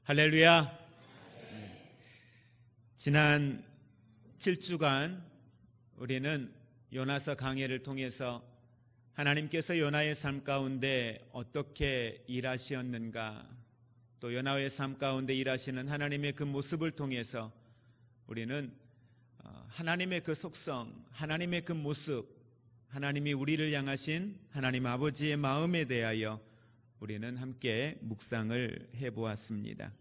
할렐루야. 지난 7주간 우리는 요나서 강해를 통해서 하나님께서 요나의 삶 가운데 어떻게 일하시었는가, 또 요나의 삶 가운데 일하시는 하나님의 그 모습을 통해서 우리는 하나님의 그 속성, 하나님의 그 모습, 하나님이 우리를 향하신 하나님 아버지의 마음에 대하여 우리는 함께 묵상을 해보았습니다.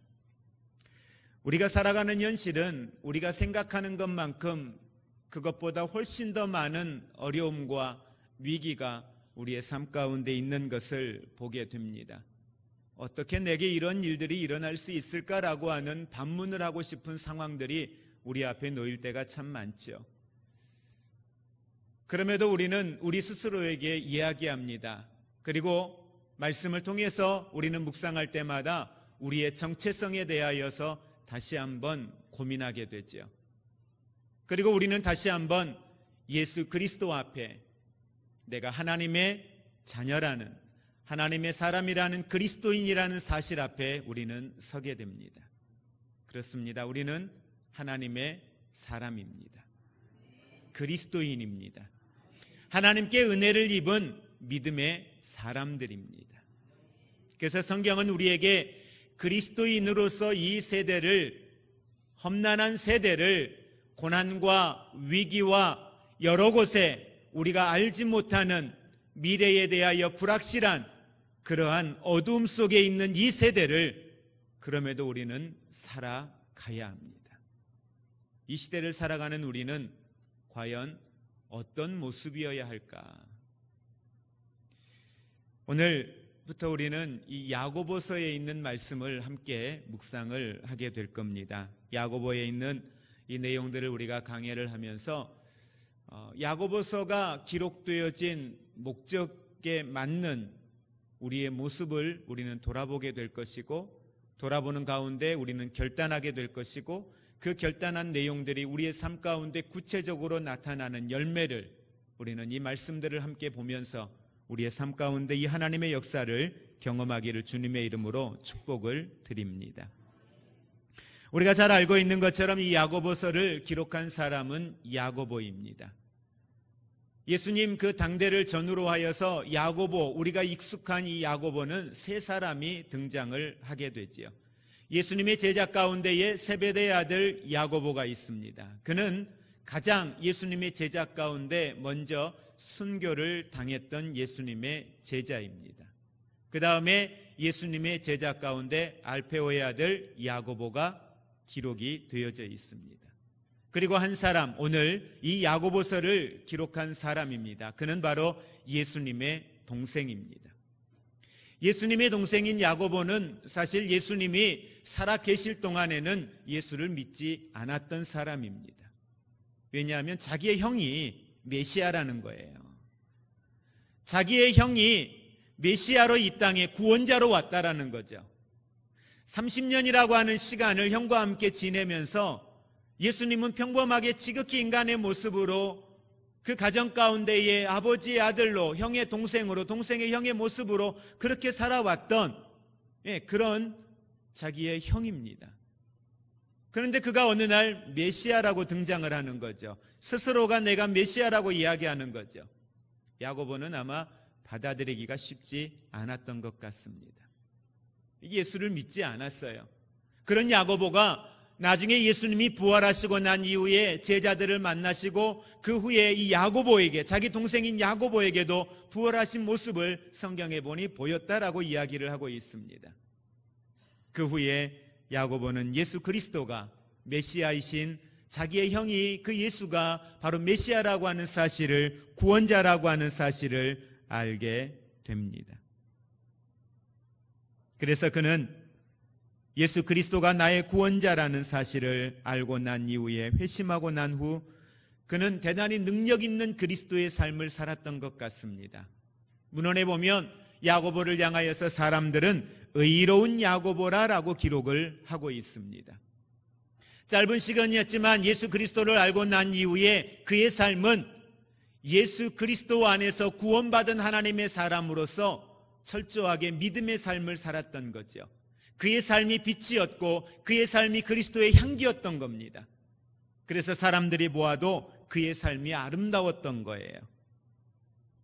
우리가 살아가는 현실은 우리가 생각하는 것만큼 그것보다 훨씬 더 많은 어려움과 위기가 우리의 삶 가운데 있는 것을 보게 됩니다. 어떻게 내게 이런 일들이 일어날 수 있을까라고 하는 반문을 하고 싶은 상황들이 우리 앞에 놓일 때가 참 많죠. 그럼에도 우리는 우리 스스로에게 이야기합니다. 그리고 말씀을 통해서 우리는 묵상할 때마다 우리의 정체성에 대하여서 다시 한번 고민하게 되죠. 그리고 우리는 다시 한번 예수 그리스도 앞에 내가 하나님의 자녀라는, 하나님의 사람이라는, 그리스도인이라는 사실 앞에 우리는 서게 됩니다. 그렇습니다. 우리는 하나님의 사람입니다. 그리스도인입니다. 하나님께 은혜를 입은 믿음의 사람들입니다. 그래서 성경은 우리에게 그리스도인으로서 이 세대를, 험난한 세대를 고난과 위기와 여러 곳에 우리가 알지 못하는 미래에 대하여 불확실한 그러한 어두움 속에 있는 이 세대를 그럼에도 우리는 살아가야 합니다. 이 시대를 살아가는 우리는 과연 어떤 모습이어야 할까? 오늘부터 우리는 이 야고보서에 있는 말씀을 함께 묵상을 하게 될 겁니다. 야고보에 있는 이 내용들을 우리가 강해를 하면서 야고보서가 기록되어진 목적에 맞는 우리의 모습을 우리는 돌아보게 될 것이고, 돌아보는 가운데 우리는 결단하게 될 것이고, 그 결단한 내용들이 우리의 삶 가운데 구체적으로 나타나는 열매를 우리는 이 말씀들을 함께 보면서 우리의 삶 가운데 이 하나님의 역사를 경험하기를 주님의 이름으로 축복을 드립니다. 우리가 잘 알고 있는 것처럼 이 야고보서를 기록한 사람은 야고보입니다. 예수님 그 당대를 전후로 하여서 야고보, 우리가 익숙한 이 야고보는 세 사람이 등장을 하게 되지요. 예수님의 제자 가운데에 세베대의 아들 야고보가 있습니다. 그는 가장 예수님의 제자 가운데 먼저 순교를 당했던 예수님의 제자입니다. 그 다음에 예수님의 제자 가운데 알페오의 아들 야고보가 기록이 되어져 있습니다. 그리고 한 사람, 오늘 이 야고보서를 기록한 사람입니다. 그는 바로 예수님의 동생입니다. 예수님의 동생인 야고보는 사실 예수님이 살아 계실 동안에는 예수를 믿지 않았던 사람입니다. 왜냐하면 자기의 형이 메시아라는 거예요. 자기의 형이 메시아로 이 땅에 구원자로 왔다라는 거죠. 30년이라고 하는 시간을 형과 함께 지내면서 예수님은 평범하게 지극히 인간의 모습으로 그 가정 가운데의 아버지의 아들로, 형의 동생으로, 동생의 형의 모습으로 그렇게 살아왔던 그런 자기의 형입니다. 그런데 그가 어느 날 메시아라고 등장을 하는 거죠. 스스로가 내가 메시아라고 이야기하는 거죠. 야고보는 아마 받아들이기가 쉽지 않았던 것 같습니다. 예수를 믿지 않았어요. 그런 야고보가 나중에 예수님이 부활하시고 난 이후에 제자들을 만나시고 그 후에 이 야고보에게, 자기 동생인 야고보에게도 부활하신 모습을 성경에 보니 보였다라고 이야기를 하고 있습니다. 그 후에 야고보는 예수 그리스도가 메시아이신 자기의 형이 그 예수가 바로 메시아라고 하는 사실을, 구원자라고 하는 사실을 알게 됩니다. 그래서 그는 예수 그리스도가 나의 구원자라는 사실을 알고 난 이후에, 회심하고 난 후 그는 대단히 능력 있는 그리스도의 삶을 살았던 것 같습니다. 문헌에 보면 야고보를 향하여서 사람들은 의로운 야고보라라고 기록을 하고 있습니다. 짧은 시간이었지만 예수 그리스도를 알고 난 이후에 그의 삶은 예수 그리스도 안에서 구원받은 하나님의 사람으로서 철저하게 믿음의 삶을 살았던 거죠. 그의 삶이 빛이었고 그의 삶이 그리스도의 향기였던 겁니다. 그래서 사람들이 보아도 그의 삶이 아름다웠던 거예요.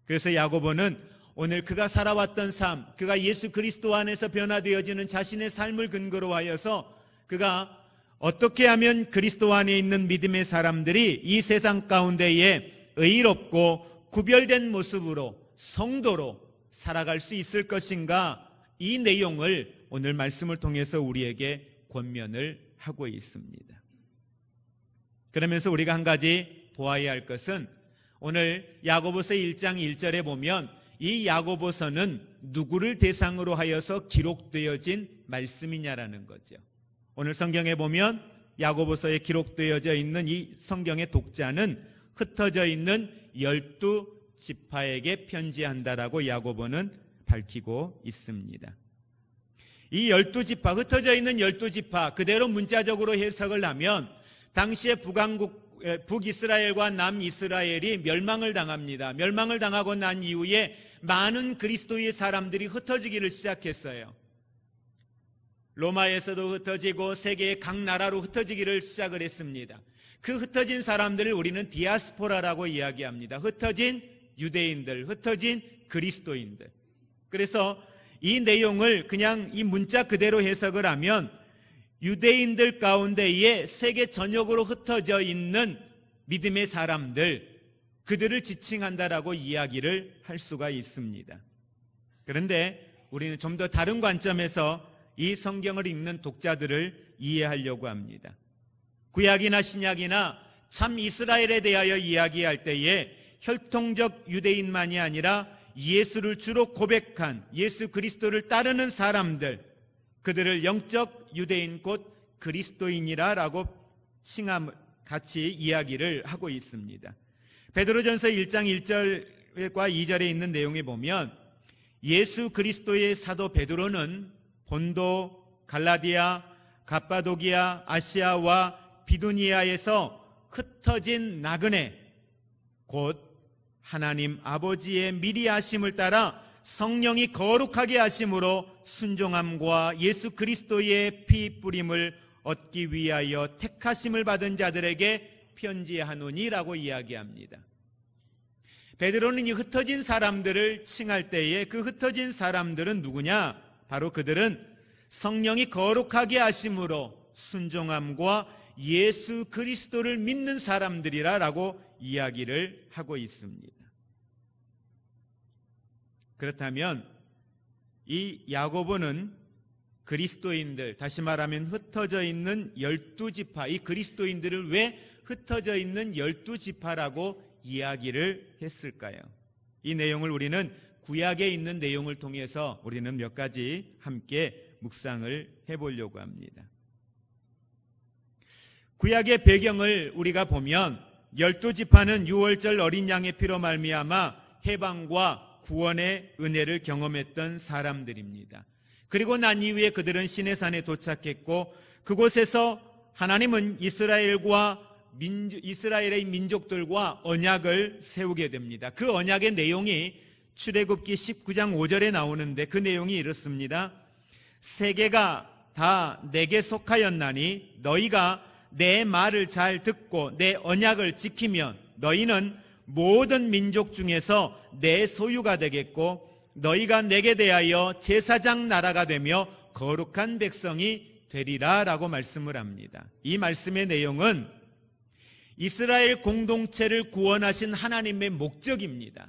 그래서 야고보는 오늘 그가 살아왔던 삶, 그가 예수 그리스도 안에서 변화되어지는 자신의 삶을 근거로 하여서 그가 어떻게 하면 그리스도 안에 있는 믿음의 사람들이 이 세상 가운데에 의롭고 구별된 모습으로 성도로 살아갈 수 있을 것인가, 이 내용을 오늘 말씀을 통해서 우리에게 권면을 하고 있습니다. 그러면서 우리가 한 가지 보아야 할 것은 오늘 야고보서 1장 1절에 보면 이 야고보서는 누구를 대상으로 하여서 기록되어진 말씀이냐라는 거죠. 오늘 성경에 보면 야고보서에 기록되어져 있는 이 성경의 독자는 흩어져 있는 12지파에게 편지한다라고 야고보는 밝히고 있습니다. 이 12지파, 흩어져 있는 12지파, 그대로 문자적으로 해석을 하면 당시의 북이스라엘과 남이스라엘이 멸망을 당합니다. 멸망을 당하고 난 이후에 많은 그리스도의 사람들이 흩어지기를 시작했어요. 로마에서도 흩어지고 세계의 각 나라로 흩어지기를 시작을 했습니다. 그 흩어진 사람들을 우리는 디아스포라라고 이야기합니다. 흩어진 유대인들, 흩어진 그리스도인들. 그래서 이 내용을 그냥 이 문자 그대로 해석을 하면 유대인들 가운데에 세계 전역으로 흩어져 있는 믿음의 사람들, 그들을 지칭한다라고 이야기를 할 수가 있습니다. 그런데 우리는 좀 더 다른 관점에서 이 성경을 읽는 독자들을 이해하려고 합니다. 구약이나 신약이나 참 이스라엘에 대하여 이야기할 때에 혈통적 유대인만이 아니라 예수를 주로 고백한 예수 그리스도를 따르는 사람들, 그들을 영적 유대인 곧 그리스도인이라고 칭함 같이 이야기를 하고 있습니다. 베드로전서 1장 1절과 2절에 있는 내용에 보면 예수 그리스도의 사도 베드로는 본도, 갈라디아, 갑바도기아, 아시아와 비두니아에서 흩어진 나그네 곧 하나님 아버지의 미리 하심을 따라 성령이 거룩하게 하심으로 순종함과 예수 그리스도의 피 뿌림을 얻기 위하여 택하심을 받은 자들에게 편지하노니라고 이야기합니다. 베드로는 이 흩어진 사람들을 칭할 때에 그 흩어진 사람들은 누구냐? 바로 그들은 성령이 거룩하게 하심으로 순종함과 예수 그리스도를 믿는 사람들이라고 이야기를 하고 있습니다. 그렇다면 이 야고보는 그리스도인들, 다시 말하면 흩어져 있는 12지파, 이 그리스도인들을 왜 흩어져 있는 12지파라고 이야기를 했을까요? 이 내용을 우리는 구약에 있는 내용을 통해서 우리는 몇 가지 함께 묵상을 해보려고 합니다. 구약의 배경을 우리가 보면 12지파는 유월절 어린 양의 피로 말미암아 해방과 구원의 은혜를 경험했던 사람들입니다. 그리고 난 이후에 그들은 시내산에 도착했고 그곳에서 하나님은 이스라엘의 민족들과 언약을 세우게 됩니다. 그 언약의 내용이 출애굽기 19장 5절에 나오는데 그 내용이 이렇습니다. 세계가 다 내게 속하였나니 너희가 내 말을 잘 듣고 내 언약을 지키면 너희는 모든 민족 중에서 내 소유가 되겠고 너희가 내게 대하여 제사장 나라가 되며 거룩한 백성이 되리라 라고 말씀을 합니다. 이 말씀의 내용은 이스라엘 공동체를 구원하신 하나님의 목적입니다.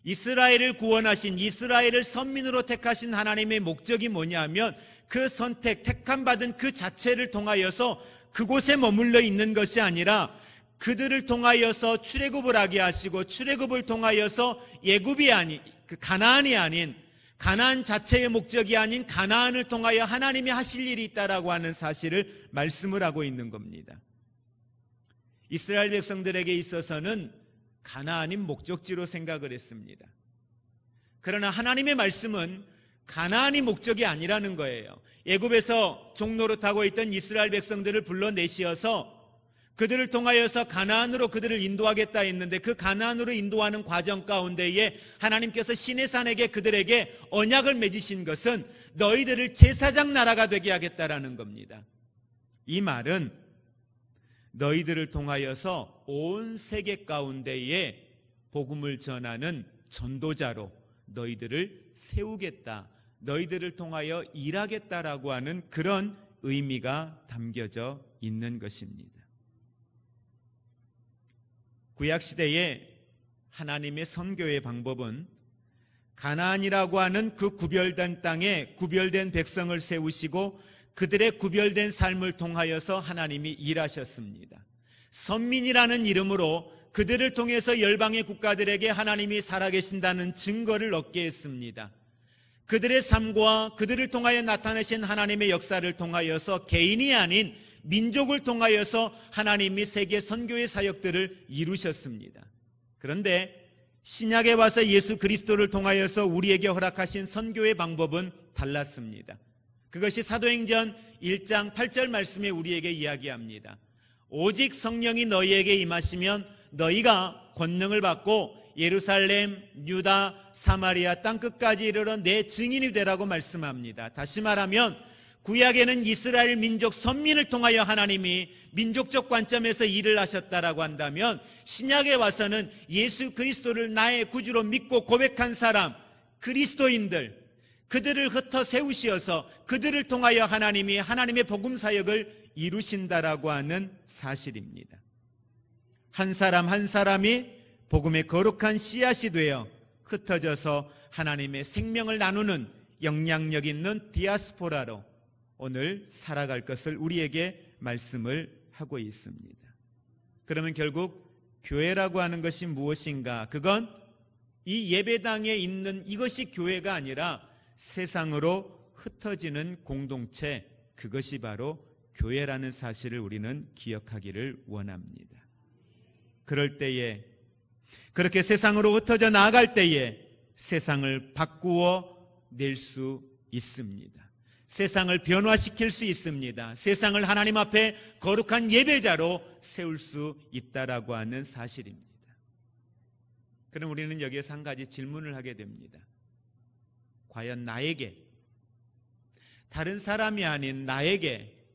이스라엘을 구원하신, 이스라엘을 선민으로 택하신 하나님의 목적이 뭐냐면 그 선택, 택함받은 그 자체를 통하여서 그곳에 머물러 있는 것이 아니라 그들을 통하여서 출애굽을 하게 하시고 출애굽을 통하여서 애굽이 아닌, 가나안이 아닌, 가나안 자체의 목적이 아닌 가나안을 통하여 하나님이 하실 일이 있다라고 하는 사실을 말씀을 하고 있는 겁니다. 이스라엘 백성들에게 있어서는 가나안이 목적지로 생각을 했습니다. 그러나 하나님의 말씀은 가나안이 목적이 아니라는 거예요. 애굽에서 종노릇하고 있던 이스라엘 백성들을 불러내시어서 그들을 통하여서 가나안으로 그들을 인도하겠다 했는데 그 가나안으로 인도하는 과정 가운데에 하나님께서 시내산에게 그들에게 언약을 맺으신 것은 너희들을 제사장 나라가 되게 하겠다라는 겁니다. 이 말은 너희들을 통하여서 온 세계 가운데에 복음을 전하는 전도자로 너희들을 세우겠다, 너희들을 통하여 일하겠다라고 하는 그런 의미가 담겨져 있는 것입니다. 구약시대에 하나님의 선교의 방법은 가나안이라고 하는 그 구별된 땅에 구별된 백성을 세우시고 그들의 구별된 삶을 통하여서 하나님이 일하셨습니다. 선민이라는 이름으로 그들을 통해서 열방의 국가들에게 하나님이 살아계신다는 증거를 얻게 했습니다. 그들의 삶과 그들을 통하여 나타내신 하나님의 역사를 통하여서 개인이 아닌 민족을 통하여서 하나님이 세계 선교의 사역들을 이루셨습니다. 그런데 신약에 와서 예수 그리스도를 통하여서 우리에게 허락하신 선교의 방법은 달랐습니다. 그것이 사도행전 1장 8절 말씀에 우리에게 이야기합니다. 오직 성령이 너희에게 임하시면 너희가 권능을 받고 예루살렘, 유다, 사마리아 땅끝까지 이르러 내 증인이 되라고 말씀합니다. 다시 말하면 구약에는 이스라엘 민족 선민을 통하여 하나님이 민족적 관점에서 일을 하셨다라고 한다면 신약에 와서는 예수 그리스도를 나의 구주로 믿고 고백한 사람, 그리스도인들, 그들을 흩어 세우시어서 그들을 통하여 하나님이 하나님의 복음 사역을 이루신다라고 하는 사실입니다. 한 사람 한 사람이 복음의 거룩한 씨앗이 되어 흩어져서 하나님의 생명을 나누는 영향력 있는 디아스포라로 오늘 살아갈 것을 우리에게 말씀을 하고 있습니다. 그러면 결국 교회라고 하는 것이 무엇인가? 그건 이 예배당에 있는 이것이 교회가 아니라 세상으로 흩어지는 공동체, 그것이 바로 교회라는 사실을 우리는 기억하기를 원합니다. 그럴 때에, 그렇게 세상으로 흩어져 나아갈 때에 세상을 바꾸어 낼 수 있습니다. 세상을 변화시킬 수 있습니다. 세상을 하나님 앞에 거룩한 예배자로 세울 수 있다라고 하는 사실입니다. 그럼 우리는 여기에서 한 가지 질문을 하게 됩니다. 과연 나에게, 다른 사람이 아닌 나에게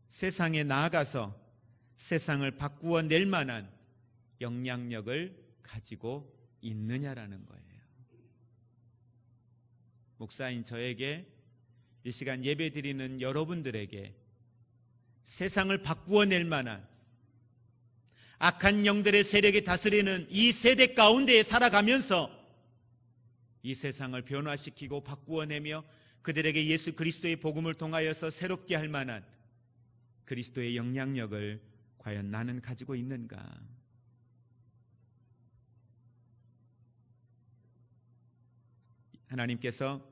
세상에 나아가서 세상을 바꾸어 낼 만한 영향력을 가지고 있느냐라는 거예요. 목사인 저에게, 이 시간 예배 드리는 여러분들에게 세상을 바꾸어 낼 만한 악한 영들의 세력이 다스리는 이 세대 가운데에 살아가면서 이 세상을 변화시키고 바꾸어내며 그들에게 예수 그리스도의 복음을 통하여서 새롭게 할 만한 그리스도의 영향력을 과연 나는 가지고 있는가? 하나님께서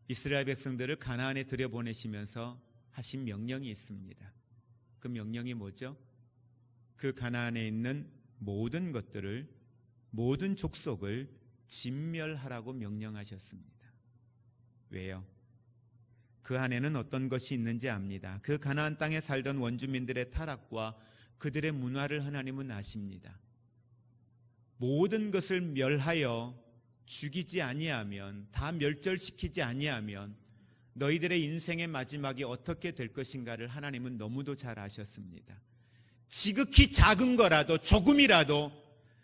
이스라엘 백성들을 가나안에 들여보내시면서 하신 명령이 있습니다. 그 명령이 뭐죠? 그 가나안에 있는 모든 것들을, 모든 족속을 진멸하라고 명령하셨습니다. 왜요? 그 안에는 어떤 것이 있는지 압니다. 그 가나안 땅에 살던 원주민들의 타락과 그들의 문화를 하나님은 아십니다. 모든 것을 멸하여 죽이지 아니하면, 다 멸절시키지 아니하면 너희들의 인생의 마지막이 어떻게 될 것인가를 하나님은 너무도 잘 아셨습니다. 지극히 작은 거라도, 조금이라도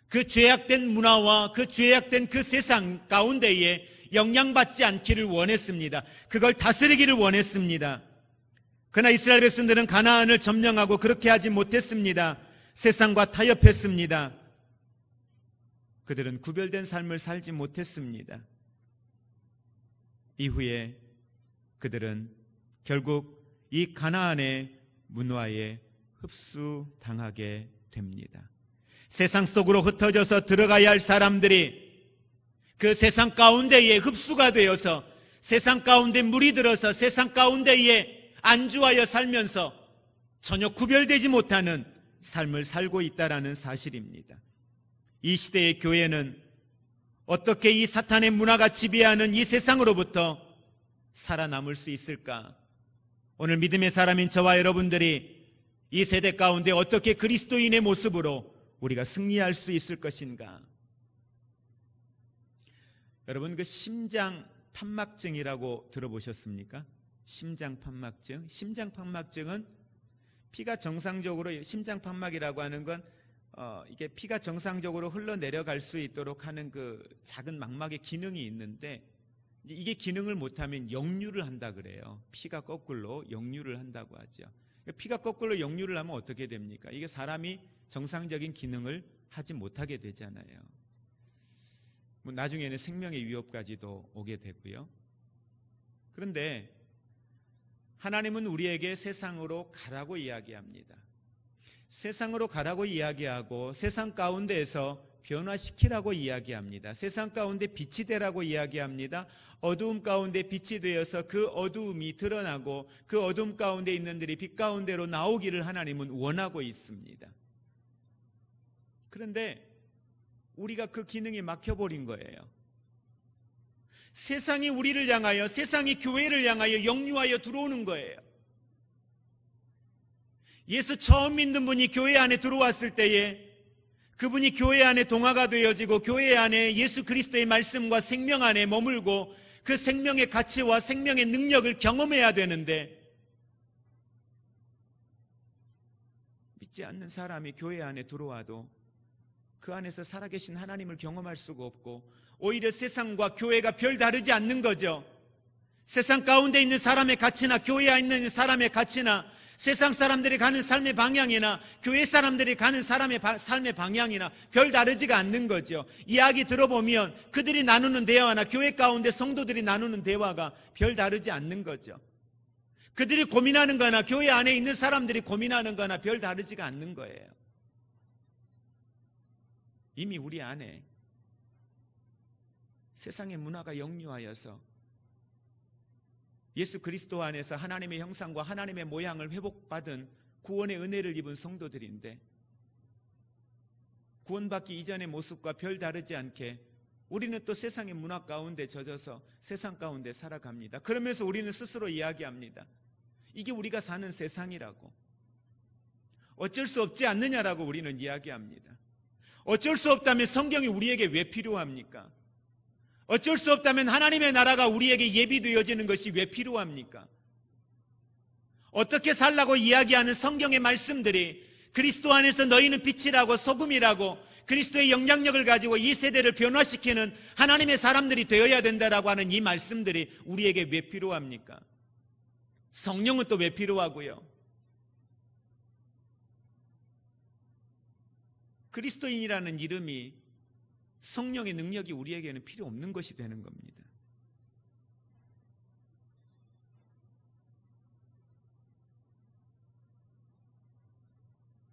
그 죄악된 문화와 그 죄악된 그 세상 가운데에 영향받지 않기를 원했습니다. 그걸 다스리기를 원했습니다. 그러나 이스라엘 백성들은 가나안을 점령하고 그렇게 하지 못했습니다. 세상과 타협했습니다. 그들은 구별된 삶을 살지 못했습니다. 이후에 그들은 결국 이 가나안의 문화에 흡수당하게 됩니다. 세상 속으로 흩어져서 들어가야 할 사람들이 그 세상 가운데에 흡수가 되어서 세상 가운데 물이 들어서 세상 가운데에 안주하여 살면서 전혀 구별되지 못하는 삶을 살고 있다는 사실입니다. 이 시대의 교회는 어떻게 이 사탄의 문화가 지배하는 이 세상으로부터 살아남을 수 있을까? 오늘 믿음의 사람인 저와 여러분들이 이 세대 가운데 어떻게 그리스도인의 모습으로 우리가 승리할 수 있을 것인가? 여러분, 그 심장 판막증이라고 들어보셨습니까? 심장 판막증. 심장 판막증은 피가 정상적으로, 심장 판막이라고 하는 건 이게 피가 정상적으로 흘러내려갈 수 있도록 하는 그 작은 망막의 기능이 있는데, 이게 기능을 못하면 역류를 한다 그래요. 피가 거꾸로 역류를 한다고 하죠. 피가 거꾸로 역류를 하면 어떻게 됩니까? 이게 사람이 정상적인 기능을 하지 못하게 되잖아요. 나중에는 생명의 위협까지도 오게 되고요. 그런데 하나님은 우리에게 세상으로 가라고 이야기합니다. 세상으로 가라고 이야기하고 세상 가운데에서 변화시키라고 이야기합니다. 세상 가운데 빛이 되라고 이야기합니다. 어두움 가운데 빛이 되어서 그 어두움이 드러나고 그 어두움 가운데 있는 들이 빛 가운데로 나오기를 하나님은 원하고 있습니다. 그런데 우리가 그 기능이 막혀버린 거예요. 세상이 우리를 향하여, 세상이 교회를 향하여 역류하여 들어오는 거예요. 예수 처음 믿는 분이 교회 안에 들어왔을 때에 그분이 교회 안에 동화가 되어지고 교회 안에 예수 그리스도의 말씀과 생명 안에 머물고 그 생명의 가치와 생명의 능력을 경험해야 되는데, 믿지 않는 사람이 교회 안에 들어와도 그 안에서 살아계신 하나님을 경험할 수가 없고, 오히려 세상과 교회가 별 다르지 않는 거죠. 세상 가운데 있는 사람의 가치나 교회 안에 있는 사람의 가치나 세상 사람들이 가는 삶의 방향이나 교회 사람들이 가는 사람의 삶의 방향이나 별 다르지가 않는 거죠. 이야기 들어보면 그들이 나누는 대화나 교회 가운데 성도들이 나누는 대화가 별 다르지 않는 거죠. 그들이 고민하는 거나 교회 안에 있는 사람들이 고민하는 거나 별 다르지가 않는 거예요. 이미 우리 안에 세상의 문화가 역류하여서 예수 그리스도 안에서 하나님의 형상과 하나님의 모양을 회복받은 구원의 은혜를 입은 성도들인데, 구원받기 이전의 모습과 별 다르지 않게 우리는 또 세상의 문화 가운데 젖어서 세상 가운데 살아갑니다. 그러면서 우리는 스스로 이야기합니다. 이게 우리가 사는 세상이라고. 어쩔 수 없지 않느냐라고 우리는 이야기합니다. 어쩔 수 없다면 성경이 우리에게 왜 필요합니까? 어쩔 수 없다면 하나님의 나라가 우리에게 예비되어지는 것이 왜 필요합니까? 어떻게 살라고 이야기하는 성경의 말씀들이 그리스도 안에서 너희는 빛이라고 소금이라고 그리스도의 영향력을 가지고 이 세대를 변화시키는 하나님의 사람들이 되어야 된다라고 하는 이 말씀들이 우리에게 왜 필요합니까? 성령은 또 왜 필요하고요? 그리스도인이라는 이름이, 성령의 능력이 우리에게는 필요 없는 것이 되는 겁니다.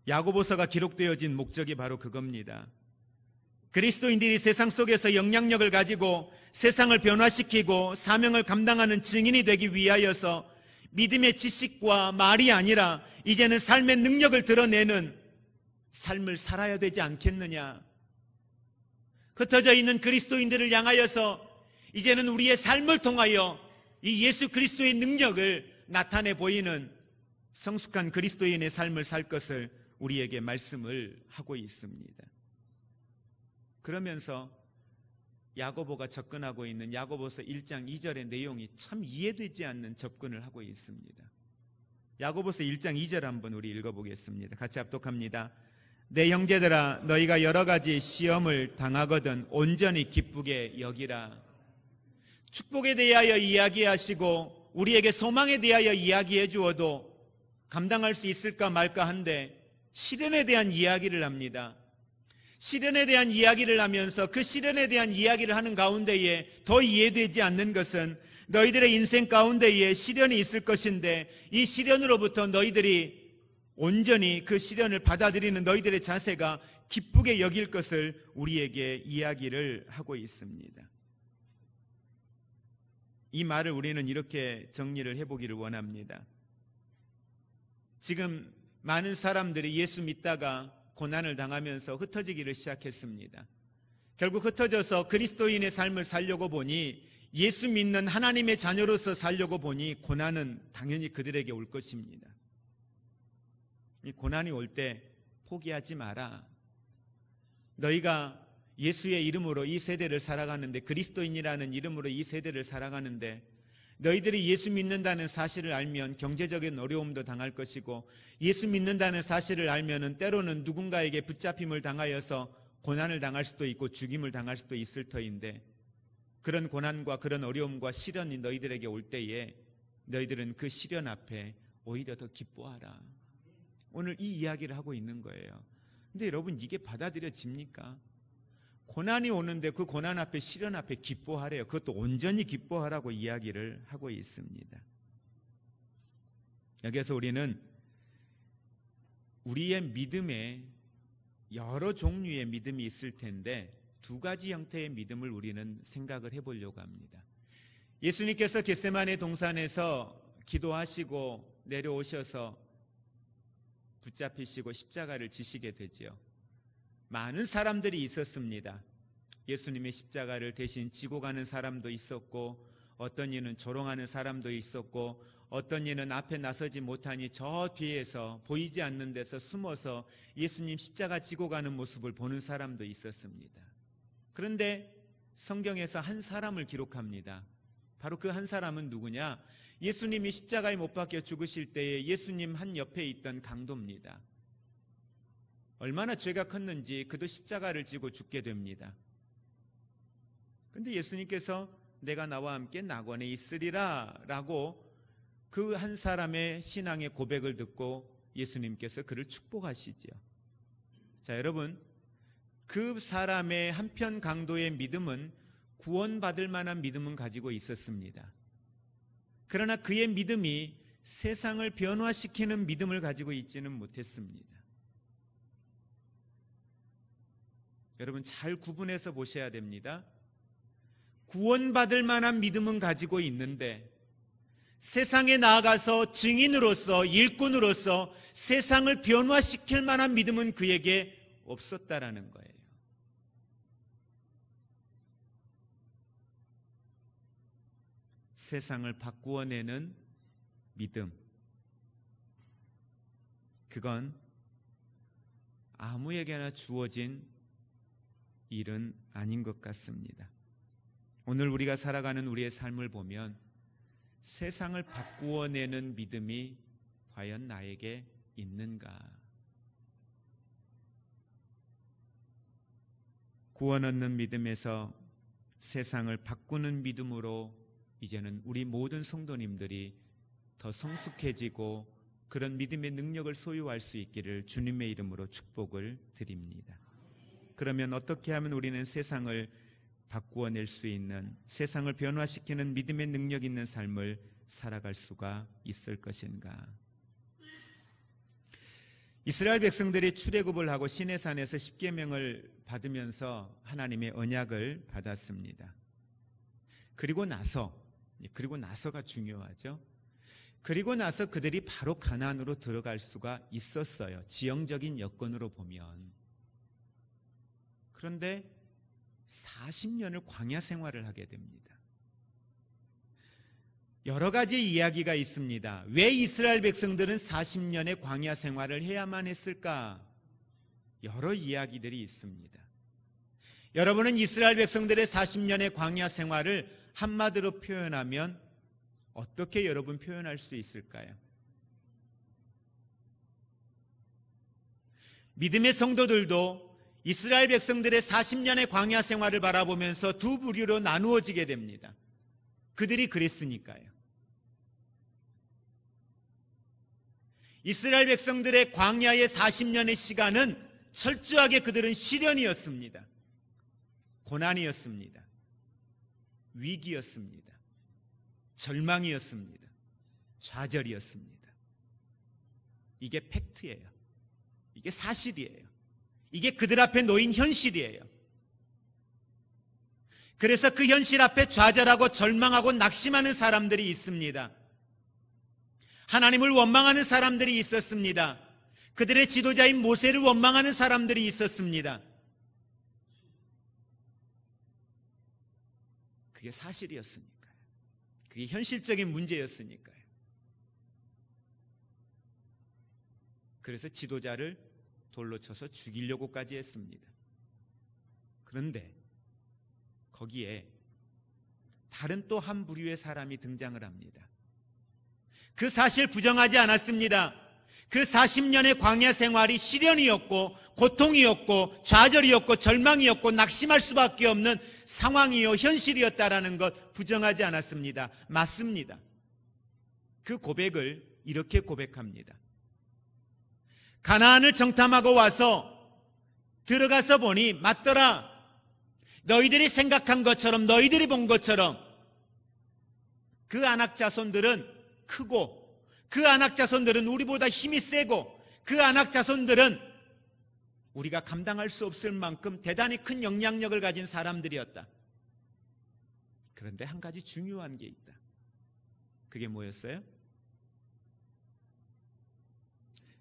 야고보서가 기록되어진 목적이 바로 그겁니다. 그리스도인들이 세상 속에서 영향력을 가지고 세상을 변화시키고 사명을 감당하는 증인이 되기 위하여서 믿음의 지식과 말이 아니라 이제는 삶의 능력을 드러내는 삶을 살아야 되지 않겠느냐. 흩어져 있는 그리스도인들을 향하여서 이제는 우리의 삶을 통하여 이 예수 그리스도의 능력을 나타내 보이는 성숙한 그리스도인의 삶을 살 것을 우리에게 말씀을 하고 있습니다. 그러면서 야고보가 접근하고 있는 야고보서 1장 2절의 내용이 참 이해되지 않는 접근을 하고 있습니다. 야고보서 1장 2절 한번 우리 읽어보겠습니다. 같이 합독합니다. 내 형제들아, 너희가 여러 가지 시험을 당하거든 온전히 기쁘게 여기라. 축복에 대하여 이야기하시고 우리에게 소망에 대하여 이야기해 주어도 감당할 수 있을까 말까 한데 시련에 대한 이야기를 합니다. 시련에 대한 이야기를 하면서 그 시련에 대한 이야기를 하는 가운데에 더 이해되지 않는 것은 너희들의 인생 가운데에 시련이 있을 것인데 이 시련으로부터 너희들이 온전히 그 시련을 받아들이는 너희들의 자세가 기쁘게 여길 것을 우리에게 이야기를 하고 있습니다. 이 말을 우리는 이렇게 정리를 해보기를 원합니다. 지금 많은 사람들이 예수 믿다가 고난을 당하면서 흩어지기를 시작했습니다. 결국 흩어져서 그리스도인의 삶을 살려고 보니, 예수 믿는 하나님의 자녀로서 살려고 보니 고난은 당연히 그들에게 올 것입니다. 이 고난이 올 때 포기하지 마라. 너희가 예수의 이름으로 이 세대를 살아가는데, 그리스도인이라는 이름으로 이 세대를 살아가는데, 너희들이 예수 믿는다는 사실을 알면 경제적인 어려움도 당할 것이고, 예수 믿는다는 사실을 알면은 때로는 누군가에게 붙잡힘을 당하여서 고난을 당할 수도 있고 죽임을 당할 수도 있을 터인데, 그런 고난과 그런 어려움과 시련이 너희들에게 올 때에 너희들은 그 시련 앞에 오히려 더 기뻐하라. 오늘 이 이야기를 하고 있는 거예요. 근데 여러분, 이게 받아들여집니까? 고난이 오는데 그 고난 앞에, 시련 앞에 기뻐하래요. 그것도 온전히 기뻐하라고 이야기를 하고 있습니다. 여기서 우리는 우리의 믿음에 여러 종류의 믿음이 있을 텐데 두 가지 형태의 믿음을 우리는 생각을 해보려고 합니다. 예수님께서 겟세마네 동산에서 기도하시고 내려오셔서 붙잡히시고 십자가를 지시게 되지요. 많은 사람들이 있었습니다. 예수님의 십자가를 대신 지고 가는 사람도 있었고, 어떤 이는 조롱하는 사람도 있었고, 어떤 이는 앞에 나서지 못하니 저 뒤에서 보이지 않는 데서 숨어서 예수님 십자가 지고 가는 모습을 보는 사람도 있었습니다. 그런데 성경에서 한 사람을 기록합니다. 바로 그 한 사람은 누구냐? 예수님이 십자가에 못 박혀 죽으실 때에 예수님 한 옆에 있던 강도입니다. 얼마나 죄가 컸는지 그도 십자가를 지고 죽게 됩니다. 그런데 예수님께서 내가 나와 함께 낙원에 있으리라 라고 그 한 사람의 신앙의 고백을 듣고 예수님께서 그를 축복하시지요. 자, 여러분, 그 사람의 한편 강도의 믿음은 구원받을 만한 믿음은 가지고 있었습니다. 그러나 그의 믿음이 세상을 변화시키는 믿음을 가지고 있지는 못했습니다. 여러분, 잘 구분해서 보셔야 됩니다. 구원받을 만한 믿음은 가지고 있는데 세상에 나아가서 증인으로서, 일꾼으로서 세상을 변화시킬 만한 믿음은 그에게 없었다라는 거예요. 세상을 바꾸어내는 믿음, 그건 아무에게나 주어진 일은 아닌 것 같습니다. 오늘 우리가 살아가는 우리의 삶을 보면 세상을 바꾸어내는 믿음이 과연 나에게 있는가? 구원 얻는 믿음에서 세상을 바꾸는 믿음으로 이제는 우리 모든 성도님들이 더 성숙해지고 그런 믿음의 능력을 소유할 수 있기를 주님의 이름으로 축복을 드립니다. 그러면 어떻게 하면 우리는 세상을 바꾸어낼 수 있는, 세상을 변화시키는 믿음의 능력 있는 삶을 살아갈 수가 있을 것인가? 이스라엘 백성들이 출애굽을 하고 시내산에서 십계명을 받으면서 하나님의 언약을 받았습니다. 그리고 나서가 중요하죠. 그리고 나서 그들이 바로 가나안으로 들어갈 수가 있었어요. 지형적인 여건으로 보면. 그런데 40년을 광야 생활을 하게 됩니다. 여러 가지 이야기가 있습니다. 왜 이스라엘 백성들은 40년의 광야 생활을 해야만 했을까? 여러 이야기들이 있습니다. 여러분은 이스라엘 백성들의 40년의 광야 생활을 한마디로 표현하면 어떻게 여러분 표현할 수 있을까요? 믿음의 성도들도 이스라엘 백성들의 40년의 광야 생활을 바라보면서 두 부류로 나누어지게 됩니다. 그들이 그랬으니까요. 이스라엘 백성들의 광야의 40년의 시간은 철저하게 그들은 시련이었습니다. 고난이었습니다. 위기였습니다. 절망이었습니다. 좌절이었습니다. 이게 팩트예요. 이게 사실이에요. 이게 그들 앞에 놓인 현실이에요. 그래서 그 현실 앞에 좌절하고 절망하고 낙심하는 사람들이 있습니다. 하나님을 원망하는 사람들이 있었습니다. 그들의 지도자인 모세를 원망하는 사람들이 있었습니다. 그게 사실이었으니까요. 그게 현실적인 문제였으니까요. 그래서 지도자를 돌로 쳐서 죽이려고까지 했습니다. 그런데 거기에 다른 또 한 부류의 사람이 등장을 합니다. 그 사실 부정하지 않았습니다. 그 40년의 광야 생활이 시련이었고 고통이었고 좌절이었고 절망이었고 낙심할 수밖에 없는 상황이요 현실이었다라는 것 부정하지 않았습니다. 맞습니다. 그 고백을 이렇게 고백합니다. 가나안을 정탐하고 와서 들어가서 보니 맞더라. 너희들이 생각한 것처럼 너희들이 본 것처럼 그 아낙 자손들은 크고 그 아낙 자손들은 우리보다 힘이 세고 그 아낙 자손들은 우리가 감당할 수 없을 만큼 대단히 큰 영향력을 가진 사람들이었다. 그런데 한 가지 중요한 게 있다. 그게 뭐였어요?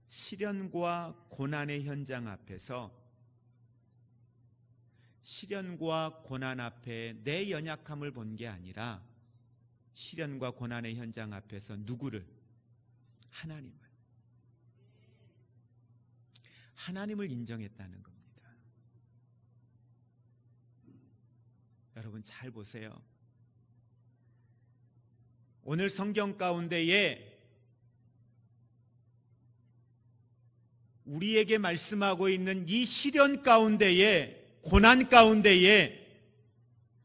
시련과 고난의 현장 앞에서 시련과 고난 앞에 내 연약함을 본 게 아니라 시련과 고난의 현장 앞에서 누구를? 하나님을 인정했다는 겁니다. 여러분 잘 보세요. 오늘 성경 가운데에 우리에게 말씀하고 있는 이 시련 가운데에 고난 가운데에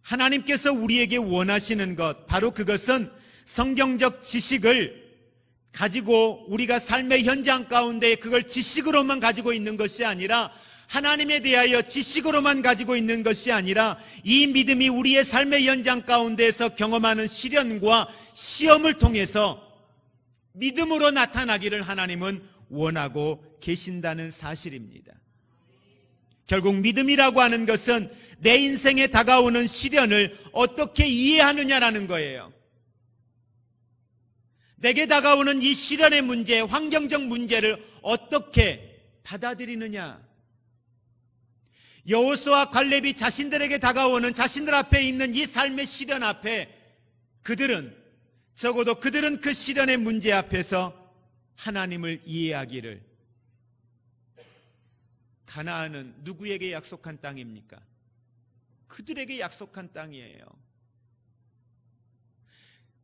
하나님께서 우리에게 원하시는 것, 바로 그것은 성경적 지식을 가지고 우리가 삶의 현장 가운데 그걸 지식으로만 가지고 있는 것이 아니라 하나님에 대하여 지식으로만 가지고 있는 것이 아니라 이 믿음이 우리의 삶의 현장 가운데에서 경험하는 시련과 시험을 통해서 믿음으로 나타나기를 하나님은 원하고 계신다는 사실입니다. 결국 믿음이라고 하는 것은 내 인생에 다가오는 시련을 어떻게 이해하느냐라는 거예요. 내게 다가오는 이 시련의 문제, 환경적 문제를 어떻게 받아들이느냐. 여호수아와 갈렙이 자신들에게 다가오는 자신들 앞에 있는 이 삶의 시련 앞에 적어도 그들은 그 시련의 문제 앞에서 하나님을 이해하기를. 가나안은 누구에게 약속한 땅입니까? 그들에게 약속한 땅이에요.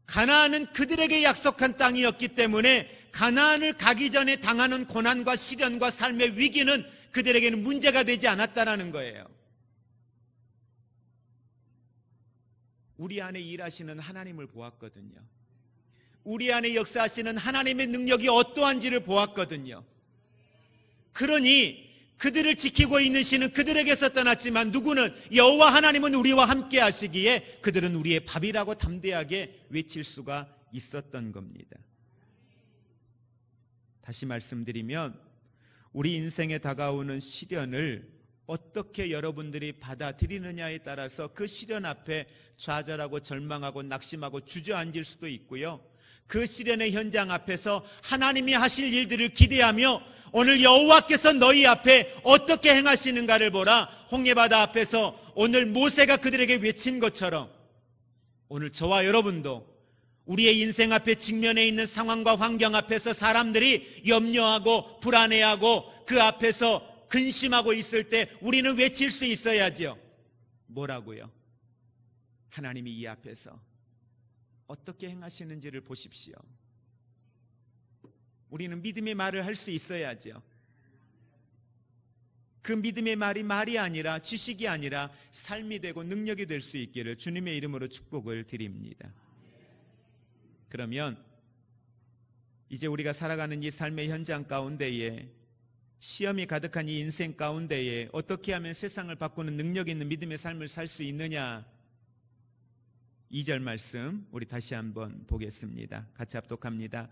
가나안은 그들에게 약속한 땅이었기 때문에 가나안을 가기 전에 당하는 고난과 시련과 삶의 위기는 그들에게는 문제가 되지 않았다라는 거예요. 우리 안에 일하시는 하나님을 보았거든요. 우리 안에 역사하시는 하나님의 능력이 어떠한지를 보았거든요. 그러니 그들을 지키고 있는 신은 그들에게서 떠났지만 누구는 여호와 하나님은 우리와 함께 하시기에 그들은 우리의 밥이라고 담대하게 외칠 수가 있었던 겁니다. 다시 말씀드리면 우리 인생에 다가오는 시련을 어떻게 여러분들이 받아들이느냐에 따라서 그 시련 앞에 좌절하고 절망하고 낙심하고 주저앉을 수도 있고요. 그 시련의 현장 앞에서 하나님이 하실 일들을 기대하며 오늘 여호와께서 너희 앞에 어떻게 행하시는가를 보라. 홍해바다 앞에서 오늘 모세가 그들에게 외친 것처럼 오늘 저와 여러분도 우리의 인생 앞에 직면해 있는 상황과 환경 앞에서 사람들이 염려하고 불안해하고 그 앞에서 근심하고 있을 때 우리는 외칠 수 있어야죠. 뭐라고요? 하나님이 이 앞에서 어떻게 행하시는지를 보십시오. 우리는 믿음의 말을 할 수 있어야죠. 그 믿음의 말이 아니라 지식이 아니라 삶이 되고 능력이 될 수 있기를 주님의 이름으로 축복을 드립니다. 그러면 이제 우리가 살아가는 이 삶의 현장 가운데에 시험이 가득한 이 인생 가운데에 어떻게 하면 세상을 바꾸는 능력 있는 믿음의 삶을 살 수 있느냐. 2절 말씀 우리 다시 한번 보겠습니다. 같이 합독합니다.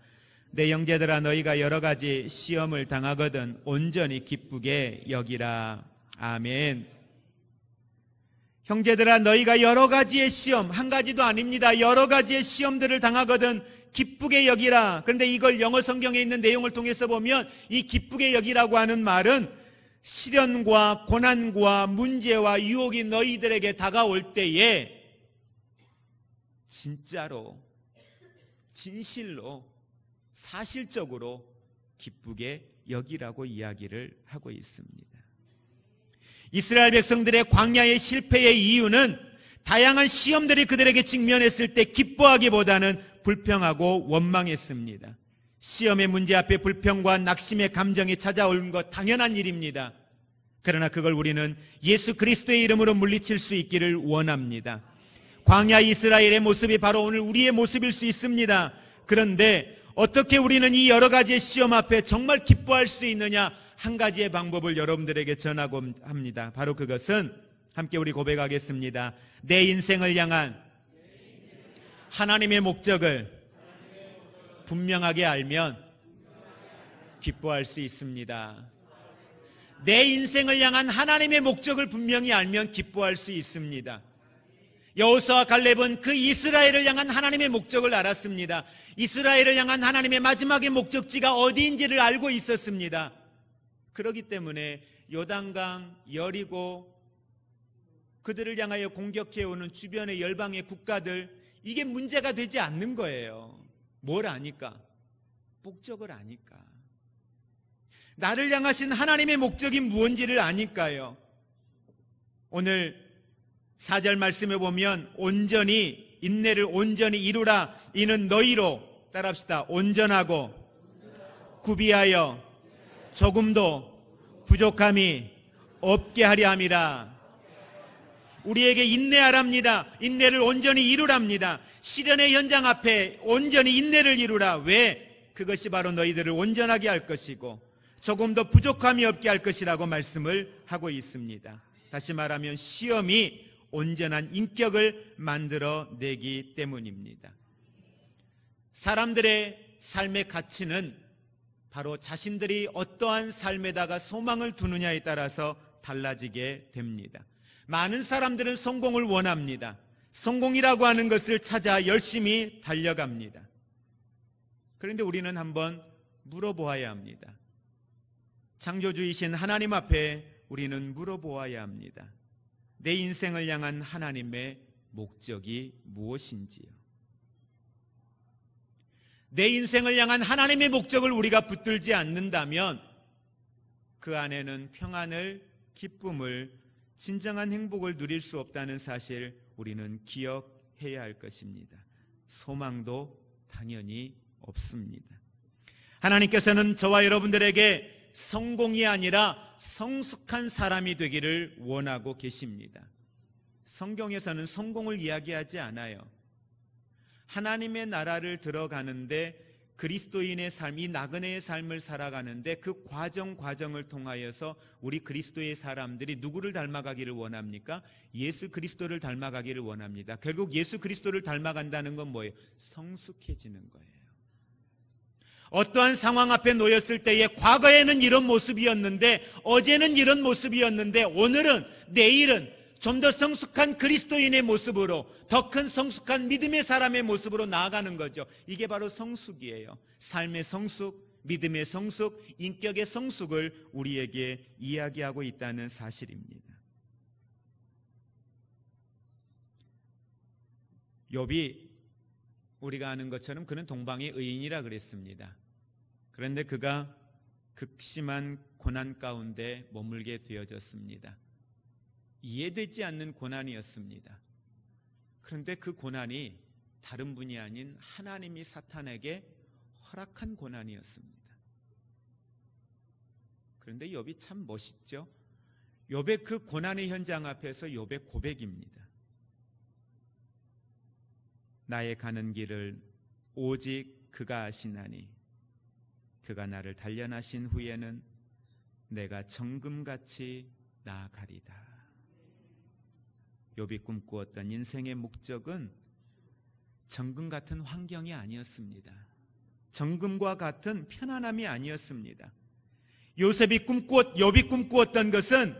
내 형제들아 너희가 여러 가지 시험을 당하거든 온전히 기쁘게 여기라. 아멘. 형제들아 너희가 여러 가지의 시험, 한 가지도 아닙니다. 여러 가지의 시험들을 당하거든 기쁘게 여기라. 그런데 이걸 영어 성경에 있는 내용을 통해서 보면 이 기쁘게 여기라고 하는 말은 시련과 고난과 문제와 유혹이 너희들에게 다가올 때에 진짜로 진실로 사실적으로 기쁘게 여기라고 이야기를 하고 있습니다. 이스라엘 백성들의 광야의 실패의 이유는 다양한 시험들이 그들에게 직면했을 때 기뻐하기보다는 불평하고 원망했습니다. 시험의 문제 앞에 불평과 낙심의 감정이 찾아오는 것 당연한 일입니다. 그러나 그걸 우리는 예수 그리스도의 이름으로 물리칠 수 있기를 원합니다. 광야 이스라엘의 모습이 바로 오늘 우리의 모습일 수 있습니다. 그런데 어떻게 우리는 이 여러 가지의 시험 앞에 정말 기뻐할 수 있느냐, 한 가지의 방법을 여러분들에게 전하고 합니다. 바로 그것은 함께 우리 고백하겠습니다. 내 인생을 향한 하나님의 목적을 분명하게 알면 기뻐할 수 있습니다. 내 인생을 향한 하나님의 목적을 분명히 알면 기뻐할 수 있습니다. 여호수아와 갈렙은 그 이스라엘을 향한 하나님의 목적을 알았습니다. 이스라엘을 향한 하나님의 마지막의 목적지가 어디인지를 알고 있었습니다. 그렇기 때문에 요단강, 여리고, 그들을 향하여 공격해오는 주변의 열방의 국가들, 이게 문제가 되지 않는 거예요. 뭘 아니까? 목적을 아니까. 나를 향하신 하나님의 목적이 무엇인지를 아니까요. 오늘 4절 말씀에 보면 온전히, 인내를 온전히 이루라. 이는 너희로, 따라합시다, 온전하고 구비하여 조금도 부족함이 없게 하려 함이라. 우리에게 인내하랍니다. 인내를 온전히 이루랍니다. 시련의 현장 앞에 온전히 인내를 이루라. 왜? 그것이 바로 너희들을 온전하게 할 것이고 조금도 부족함이 없게 할 것이라고 말씀을 하고 있습니다. 다시 말하면 시험이 온전한 인격을 만들어내기 때문입니다. 사람들의 삶의 가치는 바로 자신들이 어떠한 삶에다가 소망을 두느냐에 따라서 달라지게 됩니다. 많은 사람들은 성공을 원합니다. 성공이라고 하는 것을 찾아 열심히 달려갑니다. 그런데 우리는 한번 물어보아야 합니다. 창조주이신 하나님 앞에 우리는 물어보아야 합니다. 내 인생을 향한 하나님의 목적이 무엇인지요? 내 인생을 향한 하나님의 목적을 우리가 붙들지 않는다면 그 안에는 평안을, 기쁨을, 진정한 행복을 누릴 수 없다는 사실 우리는 기억해야 할 것입니다. 소망도 당연히 없습니다. 하나님께서는 저와 여러분들에게 성공이 아니라 성숙한 사람이 되기를 원하고 계십니다. 성경에서는 성공을 이야기하지 않아요. 하나님의 나라를 들어가는데 그리스도인의 삶, 이 나그네의 삶을 살아가는데 그 과정을 통하여서 우리 그리스도의 사람들이 누구를 닮아가기를 원합니까? 예수 그리스도를 닮아가기를 원합니다. 결국 예수 그리스도를 닮아간다는 건 뭐예요? 성숙해지는 거예요. 어떠한 상황 앞에 놓였을 때에 과거에는 이런 모습이었는데, 어제는 이런 모습이었는데, 오늘은, 내일은 좀 더 성숙한 그리스도인의 모습으로, 더 큰 성숙한 믿음의 사람의 모습으로 나아가는 거죠. 이게 바로 성숙이에요. 삶의 성숙, 믿음의 성숙, 인격의 성숙을 우리에게 이야기하고 있다는 사실입니다. 욥이 우리가 아는 것처럼 그는 동방의 의인이라 그랬습니다. 그런데 그가 극심한 고난 가운데 머물게 되어졌습니다. 이해되지 않는 고난이었습니다. 그런데 그 고난이 다른 분이 아닌 하나님이 사탄에게 허락한 고난이었습니다. 그런데 욥이 참 멋있죠? 욥의 그 고난의 현장 앞에서 욥의 고백입니다. 나의 가는 길을 오직 그가 아시나니 그가 나를 단련하신 후에는 내가 정금같이 나아가리다. 욥이 꿈꾸었던 인생의 목적은 정금 같은 환경이 아니었습니다. 정금과 같은 편안함이 아니었습니다. 욥이 꿈꾸었던 것은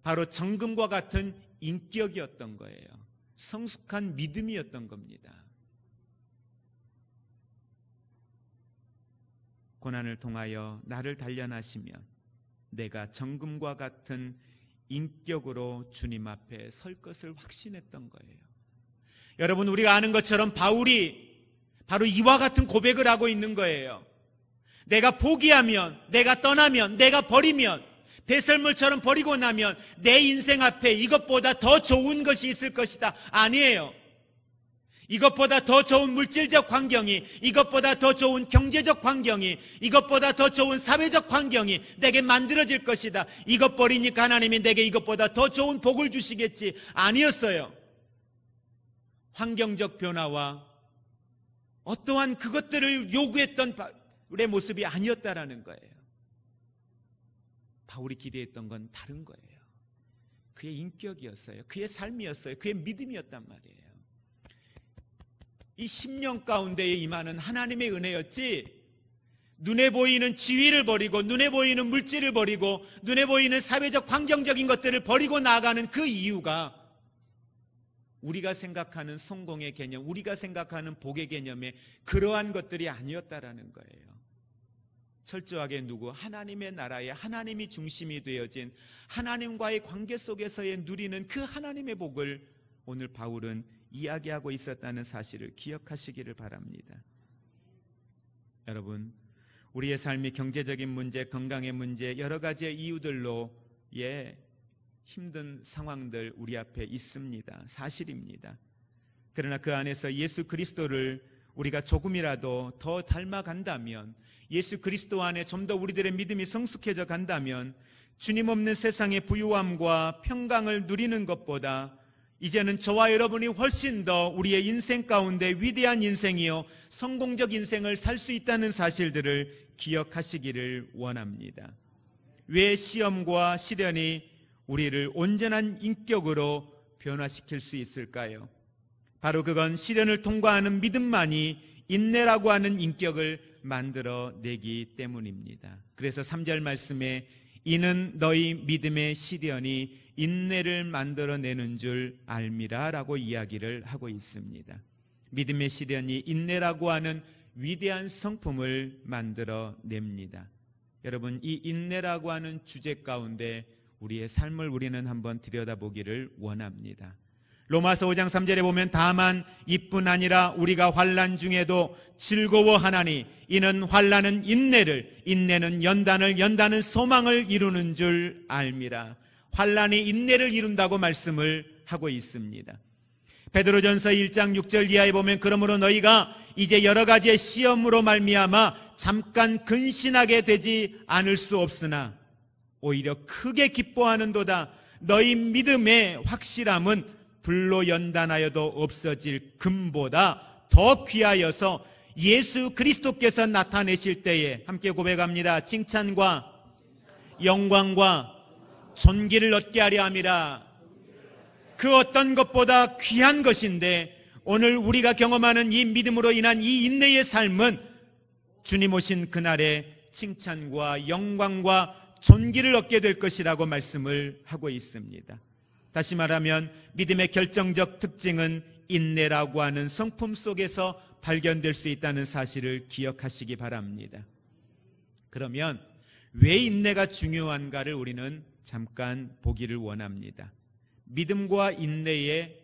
바로 정금과 같은 인격이었던 거예요. 성숙한 믿음이었던 겁니다. 고난을 통하여 나를 단련하시면 내가 정금과 같은 인격으로 주님 앞에 설 것을 확신했던 거예요. 여러분, 우리가 아는 것처럼 바울이 바로 이와 같은 고백을 하고 있는 거예요. 내가 포기하면, 내가 떠나면, 내가 버리면, 배설물처럼 버리고 나면 내 인생 앞에 이것보다 더 좋은 것이 있을 것이다. 아니에요. 이것보다 더 좋은 물질적 환경이, 이것보다 더 좋은 경제적 환경이, 이것보다 더 좋은 사회적 환경이 내게 만들어질 것이다. 이것 버리니까 하나님이 내게 이것보다 더 좋은 복을 주시겠지. 아니었어요. 환경적 변화와 어떠한 그것들을 요구했던 바울의 모습이 아니었다라는 거예요. 바울이 기대했던 건 다른 거예요. 그의 인격이었어요. 그의 삶이었어요. 그의 믿음이었단 말이에요. 이 10년 가운데에 임하는 하나님의 은혜였지, 눈에 보이는 지위를 버리고 눈에 보이는 물질을 버리고 눈에 보이는 사회적 환경적인 것들을 버리고 나아가는 그 이유가 우리가 생각하는 성공의 개념, 우리가 생각하는 복의 개념에 그러한 것들이 아니었다라는 거예요. 철저하게 하나님의 나라에 하나님이 중심이 되어진 하나님과의 관계 속에서의 누리는 그 하나님의 복을 오늘 바울은 이야기하고 있었다는 사실을 기억하시기를 바랍니다. 여러분, 우리의 삶이 경제적인 문제, 건강의 문제, 여러 가지의 이유들로 힘든 상황들 우리 앞에 있습니다. 사실입니다. 그러나 그 안에서 예수 그리스도를 우리가 조금이라도 더 닮아간다면, 예수 그리스도 안에 좀 더 우리들의 믿음이 성숙해져 간다면 주님 없는 세상의 부유함과 평강을 누리는 것보다 이제는 저와 여러분이 훨씬 더 우리의 인생 가운데 위대한 인생이요 성공적 인생을 살 수 있다는 사실들을 기억하시기를 원합니다. 왜 시험과 시련이 우리를 온전한 인격으로 변화시킬 수 있을까요? 바로 그건 시련을 통과하는 믿음만이 인내라고 하는 인격을 만들어내기 때문입니다. 그래서 3절 말씀에 이는 너희 믿음의 시련이 인내를 만들어내는 줄 알미라 라고 이야기를 하고 있습니다. 믿음의 시련이 인내라고 하는 위대한 성품을 만들어냅니다. 여러분, 이 인내라고 하는 주제 가운데 우리의 삶을 우리는 한번 들여다보기를 원합니다. 로마서 5장 3절에 보면 다만 이뿐 아니라 우리가 환난 중에도 즐거워하나니 이는 환난은 인내를, 인내는 연단을, 연단은 소망을 이루는 줄 알미라. 환난이 인내를 이룬다고 말씀을 하고 있습니다. 베드로전서 1장 6절 이하에 보면 그러므로 너희가 이제 여러 가지의 시험으로 말미암아 잠깐 근신하게 되지 않을 수 없으나 오히려 크게 기뻐하는도다. 너희 믿음의 확실함은 불로 연단하여도 없어질 금보다 더 귀하여서 예수 그리스도께서 나타내실 때에, 함께 고백합니다. 칭찬과 영광과 존귀를 얻게 하려 함이라. 그 어떤 것보다 귀한 것인데 오늘 우리가 경험하는 이 믿음으로 인한 이 인내의 삶은 주님 오신 그날에 칭찬과 영광과 존귀를 얻게 될 것이라고 말씀을 하고 있습니다. 다시 말하면 믿음의 결정적 특징은 인내라고 하는 성품 속에서 발견될 수 있다는 사실을 기억하시기 바랍니다. 그러면 왜 인내가 중요한가를 우리는 잠깐 보기를 원합니다. 믿음과 인내의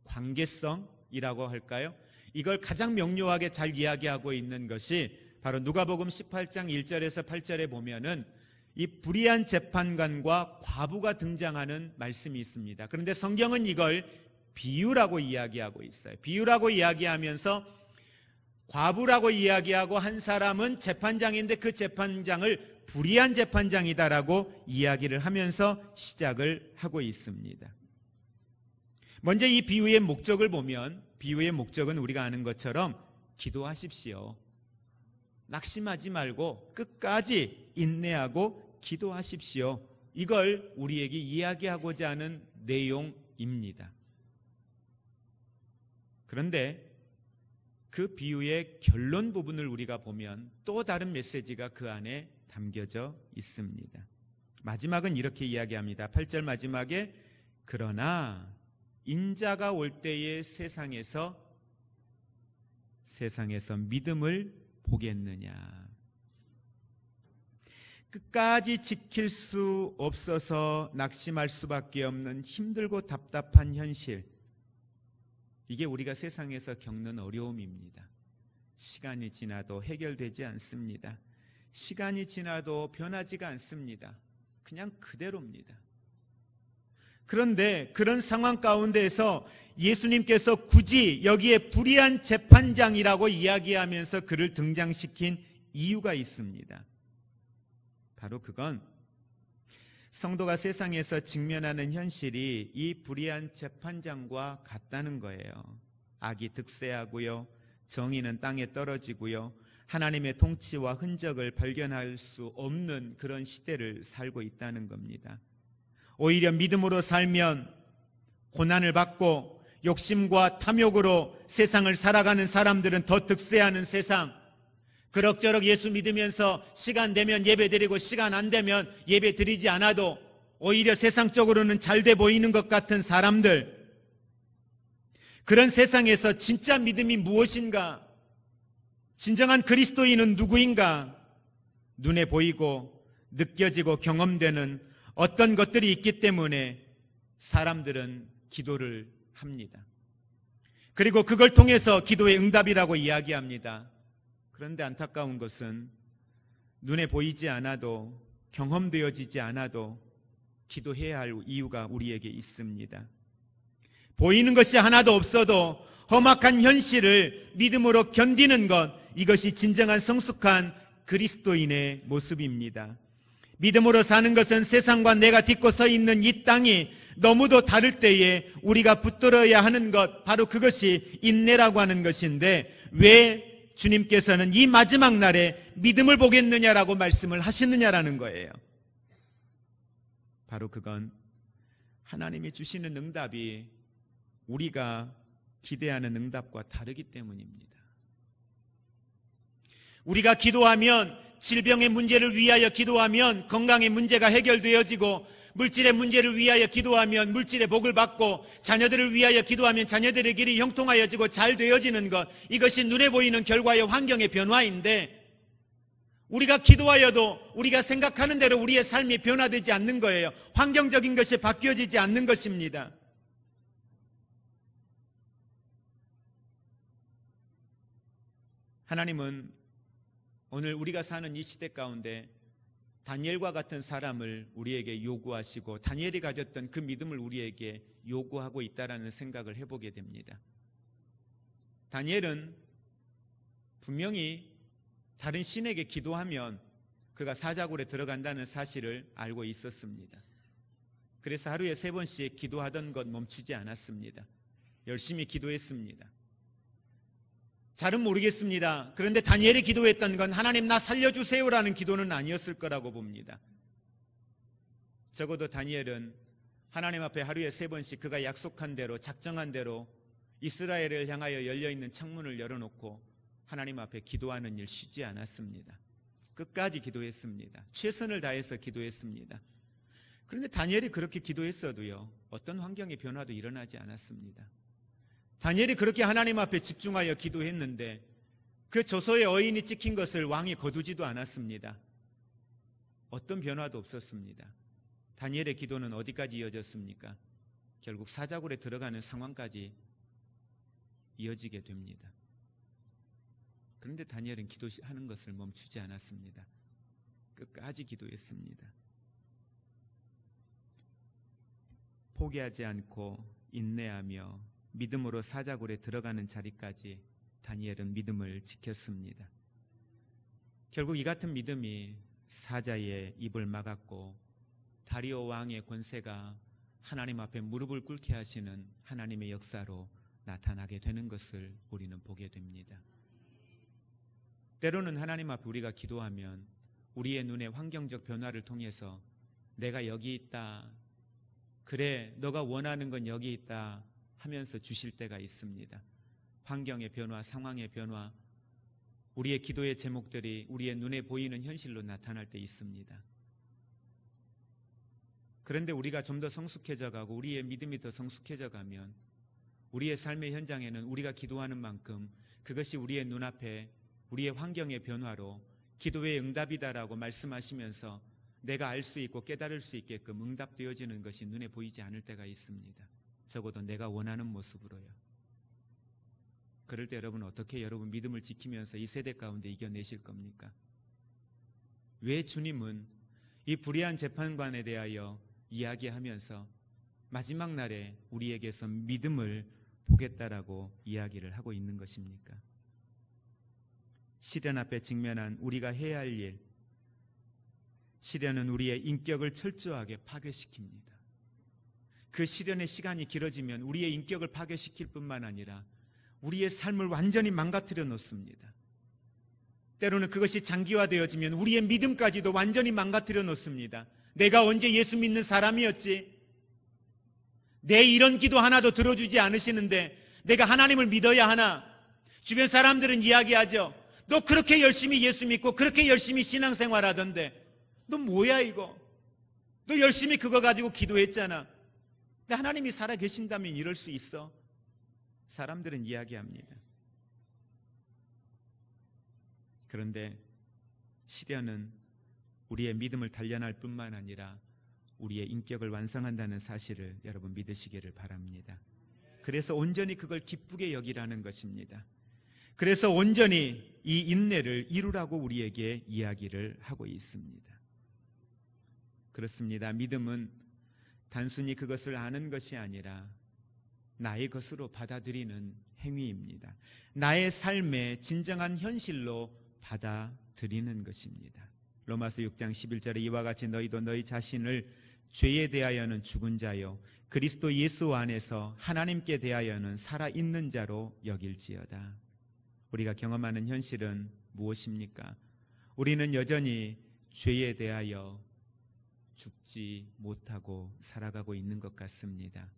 관계성이라고 할까요? 이걸 가장 명료하게 잘 이야기하고 있는 것이 바로 누가복음 18장 1절에서 8절에 보면은 이 불의한 재판관과 과부가 등장하는 말씀이 있습니다. 그런데 성경은 이걸 비유라고 이야기하고 있어요. 비유라고 이야기하면서 과부라고 이야기하고 한 사람은 재판장인데 그 재판장을 불의한 재판장이다라고 이야기를 하면서 시작을 하고 있습니다. 먼저 이 비유의 목적을 보면 비유의 목적은 우리가 아는 것처럼 기도하십시오. 낙심하지 말고 끝까지 인내하고 기도하십시오. 이걸 우리에게 이야기하고자 하는 내용입니다. 그런데 그 비유의 결론 부분을 우리가 보면 또 다른 메시지가 그 안에 담겨져 있습니다. 마지막은 이렇게 이야기합니다. 8절 마지막에 그러나 인자가 올 때에 세상에서 믿음을 보겠느냐. 끝까지 지킬 수 없어서 낙심할 수밖에 없는 힘들고 답답한 현실, 이게 우리가 세상에서 겪는 어려움입니다. 시간이 지나도 해결되지 않습니다. 시간이 지나도 변하지가 않습니다. 그냥 그대로입니다. 그런데 그런 상황 가운데에서 예수님께서 굳이 여기에 불의한 재판장이라고 이야기하면서 그를 등장시킨 이유가 있습니다. 바로 그건 성도가 세상에서 직면하는 현실이 이 불의한 재판장과 같다는 거예요. 악이 득세하고요, 정의는 땅에 떨어지고요, 하나님의 통치와 흔적을 발견할 수 없는 그런 시대를 살고 있다는 겁니다. 오히려 믿음으로 살면 고난을 받고 욕심과 탐욕으로 세상을 살아가는 사람들은 더 득세하는 세상, 그럭저럭 예수 믿으면서 시간 되면 예배 드리고 시간 안 되면 예배 드리지 않아도 오히려 세상적으로는 잘 돼 보이는 것 같은 사람들, 그런 세상에서 진짜 믿음이 무엇인가, 진정한 그리스도인은 누구인가, 눈에 보이고 느껴지고 경험되는 어떤 것들이 있기 때문에 사람들은 기도를 합니다. 그리고 그걸 통해서 기도의 응답이라고 이야기합니다. 그런데 안타까운 것은 눈에 보이지 않아도, 경험되어지지 않아도 기도해야 할 이유가 우리에게 있습니다. 보이는 것이 하나도 없어도 험악한 현실을 믿음으로 견디는 것, 이것이 진정한 성숙한 그리스도인의 모습입니다. 믿음으로 사는 것은 세상과 내가 딛고 서 있는 이 땅이 너무도 다를 때에 우리가 붙들어야 하는 것, 바로 그것이 인내라고 하는 것인데, 왜 주님께서는 이 마지막 날에 믿음을 보겠느냐라고 말씀을 하시느냐라는 거예요. 바로 그건 하나님이 주시는 응답이 우리가 기대하는 응답과 다르기 때문입니다. 우리가 기도하면, 질병의 문제를 위하여 기도하면 건강의 문제가 해결되어지고, 물질의 문제를 위하여 기도하면 물질의 복을 받고, 자녀들을 위하여 기도하면 자녀들의 길이 형통하여지고 잘 되어지는 것, 이것이 눈에 보이는 결과의 환경의 변화인데, 우리가 기도하여도 우리가 생각하는 대로 우리의 삶이 변화되지 않는 거예요. 환경적인 것이 바뀌어지지 않는 것입니다. 하나님은 오늘 우리가 사는 이 시대 가운데 다니엘과 같은 사람을 우리에게 요구하시고, 다니엘이 가졌던 그 믿음을 우리에게 요구하고 있다라는 생각을 해보게 됩니다. 다니엘은 분명히 다른 신에게 기도하면 그가 사자굴에 들어간다는 사실을 알고 있었습니다. 그래서 하루에 3번씩 기도하던 것 멈추지 않았습니다. 열심히 기도했습니다. 잘은 모르겠습니다. 그런데 다니엘이 기도했던 건 하나님 나 살려주세요라는 기도는 아니었을 거라고 봅니다. 적어도 다니엘은 하나님 앞에 하루에 3번씩 그가 약속한 대로, 작정한 대로 이스라엘을 향하여 열려있는 창문을 열어놓고 하나님 앞에 기도하는 일 쉬지 않았습니다. 끝까지 기도했습니다. 최선을 다해서 기도했습니다. 그런데 다니엘이 그렇게 기도했어도요, 어떤 환경의 변화도 일어나지 않았습니다. 다니엘이 그렇게 하나님 앞에 집중하여 기도했는데 그 조서의 어인이 찍힌 것을 왕이 거두지도 않았습니다. 어떤 변화도 없었습니다. 다니엘의 기도는 어디까지 이어졌습니까? 결국 사자굴에 들어가는 상황까지 이어지게 됩니다. 그런데 다니엘은 기도하는 것을 멈추지 않았습니다. 끝까지 기도했습니다. 포기하지 않고 인내하며 믿음으로 사자굴에 들어가는 자리까지 다니엘은 믿음을 지켰습니다. 결국 이 같은 믿음이 사자의 입을 막았고, 다리오 왕의 권세가 하나님 앞에 무릎을 꿇게 하시는 하나님의 역사로 나타나게 되는 것을 우리는 보게 됩니다. 때로는 하나님 앞에 우리가 기도하면 우리의 눈에 환경적 변화를 통해서 내가 여기 있다, 그래 너가 원하는 건 여기 있다 하면서 주실 때가 있습니다. 환경의 변화, 상황의 변화, 우리의 기도의 제목들이 우리의 눈에 보이는 현실로 나타날 때 있습니다. 그런데 우리가 좀 더 성숙해져 가고 우리의 믿음이 더 성숙해져 가면 우리의 삶의 현장에는 우리가 기도하는 만큼 그것이 우리의 눈앞에 우리의 환경의 변화로 기도의 응답이다라고 말씀하시면서 내가 알 수 있고 깨달을 수 있게끔 응답되어지는 것이 눈에 보이지 않을 때가 있습니다. 적어도 내가 원하는 모습으로요. 그럴 때 여러분 어떻게 여러분 믿음을 지키면서 이 세대 가운데 이겨내실 겁니까? 왜 주님은 이 불의한 재판관에 대하여 이야기하면서 마지막 날에 우리에게서 믿음을 보겠다라고 이야기를 하고 있는 것입니까? 시련 앞에 직면한 우리가 해야 할 일, 시련은 우리의 인격을 철저하게 파괴시킵니다. 그 시련의 시간이 길어지면 우리의 인격을 파괴시킬 뿐만 아니라 우리의 삶을 완전히 망가뜨려 놓습니다. 때로는 그것이 장기화되어지면 우리의 믿음까지도 완전히 망가뜨려 놓습니다. 내가 언제 예수 믿는 사람이었지? 내 이런 기도 하나도 들어주지 않으시는데 내가 하나님을 믿어야 하나? 주변 사람들은 이야기하죠. 너 그렇게 열심히 예수 믿고 그렇게 열심히 신앙생활하던데 너 뭐야 이거? 너 열심히 그거 가지고 기도했잖아. 근데 하나님이 살아계신다면 이럴 수 있어? 사람들은 이야기합니다. 그런데 시련은 우리의 믿음을 단련할 뿐만 아니라 우리의 인격을 완성한다는 사실을 여러분 믿으시기를 바랍니다. 그래서 온전히 그걸 기쁘게 여기라는 것입니다. 그래서 온전히 이 인내를 이루라고 우리에게 이야기를 하고 있습니다. 그렇습니다. 믿음은 단순히 그것을 아는 것이 아니라 나의 것으로 받아들이는 행위입니다. 나의 삶의 진정한 현실로 받아들이는 것입니다. 로마서 6장 11절에 이와 같이 너희도 너희 자신을 죄에 대하여는 죽은 자요 그리스도 예수 안에서 하나님께 대하여는 살아있는 자로 여길지어다. 우리가 경험하는 현실은 무엇입니까? 우리는 여전히 죄에 대하여 죽지 못하고 살아가고 있는 것 같습니다.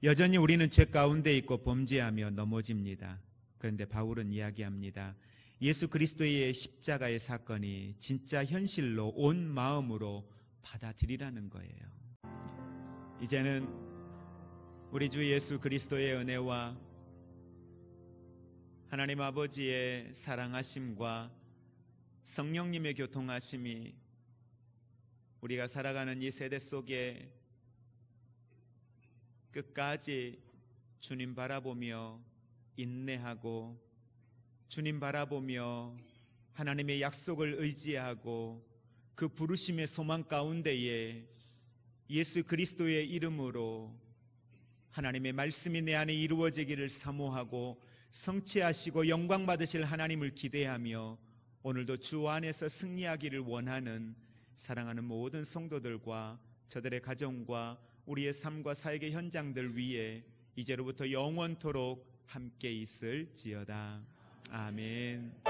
여전히 우리는 죄 가운데 있고 범죄하며 넘어집니다. 그런데 바울은 이야기합니다. 예수 그리스도의 십자가의 사건이 진짜 현실로 온 마음으로 받아들이라는 거예요. 이제는 우리 주 예수 그리스도의 은혜와 하나님 아버지의 사랑하심과 성령님의 교통하심이 우리가 살아가는 이 세대 속에 끝까지 주님 바라보며 인내하고 주님 바라보며 하나님의 약속을 의지하고 그 부르심의 소망 가운데에 예수 그리스도의 이름으로 하나님의 말씀이 내 안에 이루어지기를 사모하고 성취하시고 영광 받으실 하나님을 기대하며 오늘도 주 안에서 승리하기를 원하는 사랑하는 모든 성도들과 저들의 가정과 우리의 삶과 사역의 현장들 위에 이제로부터 영원토록 함께 있을지어다. 아멘.